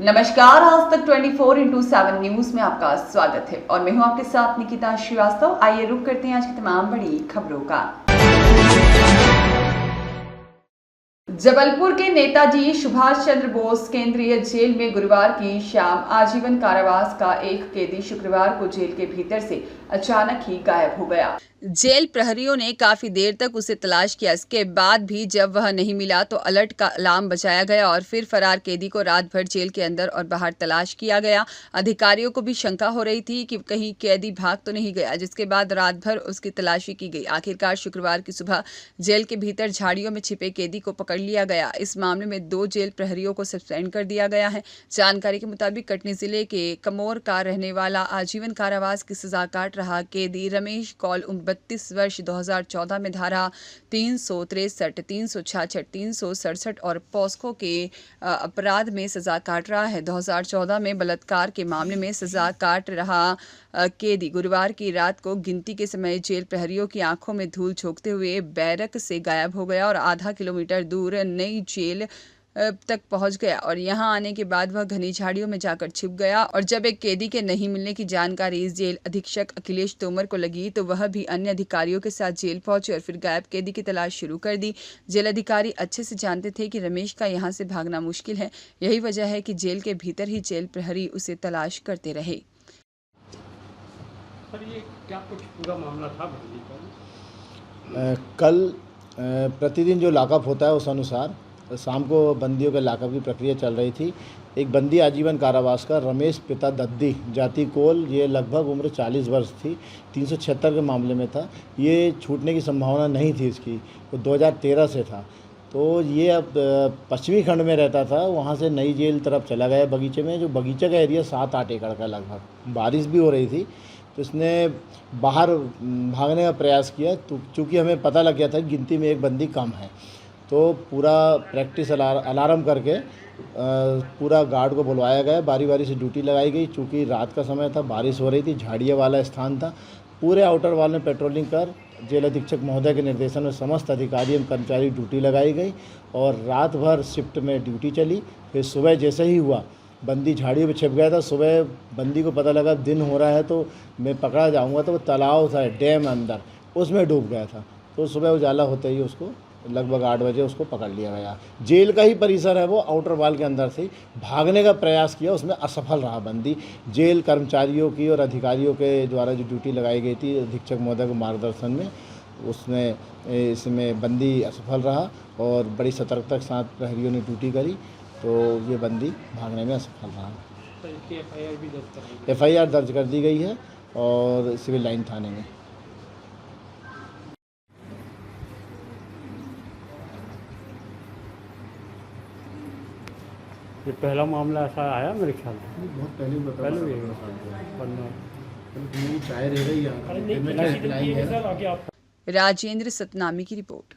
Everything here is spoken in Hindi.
नमस्कार, आज तक 24/7 न्यूज में आपका स्वागत है और मैं हूं आपके साथ निकिता श्रीवास्तव। आइए रुक करते हैं आज की तमाम बड़ी खबरों का। जबलपुर के नेताजी सुभाष चंद्र बोस केंद्रीय जेल में गुरुवार की शाम आजीवन कारावास का एक कैदी शुक्रवार को जेल के भीतर से अचानक ही गायब हो गया। जेल प्रहरियों ने काफी देर तक उसे तलाश किया। इसके बाद भी जब वह नहीं मिला तो अलर्ट का अलार्म बजाया गया और फिर फरार कैदी को रात भर जेल के अंदर और बाहर तलाश किया गया। अधिकारियों को भी शंका हो रही थी कि कहीं कैदी भाग तो नहीं गया, जिसके बाद रात भर उसकी तलाशी की गई। आखिरकार शुक्रवार की सुबह जेल के भीतर झाड़ियों में छिपे कैदी को पकड़ लिया गया। इस मामले में 2 जेल प्रहरियों को सस्पेंड कर दिया गया है। जानकारी के मुताबिक कटनी जिले के कमोर का रहने वाला आजीवन कारावास की सजा काट रहा कैदी रमेश कौल 32 वर्ष 2014 में धारा 363, 366, 367 और पॉस्को के अपराध में सजा काट रहा है। 2014 में बलात्कार के मामले में सजा काट रहा कैदी गुरुवार की रात को गिनती के समय जेल प्रहरियों की आंखों में धूल झोंकते हुए बैरक से गायब हो गया और आधा किलोमीटर दूर नई जेल तक पहुंच गया और यहां आने के बाद वह घनी झाड़ियों में जाकर छिप गया। और जब एक कैदी के नहीं मिलने की जानकारी जेल अधीक्षक अखिलेश तोमर को लगी तो वह भी अन्य अधिकारियों के साथ जेल पहुंचे और फिर गायब कैदी की तलाश शुरू कर दी। जेल अधिकारी अच्छे से जानते थे कि रमेश का यहां से भागना मुश्किल है। यही वजह है कि जेल के भीतर ही जेल प्रहरी उसे तलाश करते रहे। सर, ये क्या कुछ पूरा मामला था बंदी का? कल प्रतिदिन जो लॉकअप होता है उस अनुसार शाम को बंदियों के लॉकअप की प्रक्रिया चल रही थी। एक बंदी आजीवन कारावास का रमेश पिता दद्दी जाति कोल, ये लगभग उम्र 40 वर्ष थी, 376 के मामले में था। ये छूटने की संभावना नहीं थी इसकी, तो 2013 से था। तो ये अब पश्चिमी खंड में रहता था, वहाँ से नई जेल तरफ चला गया बगीचे में। जो बगीचे का एरिया 7-8 एकड़ का लगभग, बारिश भी हो रही थी तो इसने बाहर भागने का प्रयास किया। तो चूँकि हमें पता लग गया था कि गिनती में एक बंदी कम है, तो पूरा प्रैक्टिस अलार्म करके पूरा गार्ड को बुलवाया गया। बारी बारी से ड्यूटी लगाई गई। चूँकि रात का समय था, बारिश हो रही थी, झाड़िया वाला स्थान था। पूरे आउटर वाल में पेट्रोलिंग कर जेल अधीक्षक महोदय के निर्देशन में समस्त अधिकारी एवं कर्मचारी ड्यूटी लगाई गई और रात भर शिफ्ट में ड्यूटी चली। फिर सुबह जैसे ही हुआ, बंदी झाड़ियों में छिप गया था। सुबह बंदी को पता लगा दिन हो रहा है तो मैं पकड़ा जाऊंगा, तो वो तालाब था डैम अंदर, उसमें डूब गया था। तो सुबह उजाला होते ही उसको लगभग 8 बजे उसको पकड़ लिया गया। जेल का ही परिसर है वो, आउटर वाल के अंदर से भागने का प्रयास किया, उसमें असफल रहा बंदी। जेल कर्मचारियों की और अधिकारियों के द्वारा जो ड्यूटी लगाई गई थी अधीक्षक महोदय के मार्गदर्शन में, उसमें इसमें बंदी असफल रहा और बड़ी सतर्कता के साथ प्रहरियों ने ड्यूटी करी, तो ये बंदी भागने में असफल रहा। तो इसकी एफआईआर भी दर्ज कर एफआईआर दर्ज कर दी गई है और सिविल लाइन थाने में। ये पहला मामला ऐसा आया मेरे ख्याल में। बहुत पहले चाय रह रही है। राजेंद्र सतनामी की रिपोर्ट।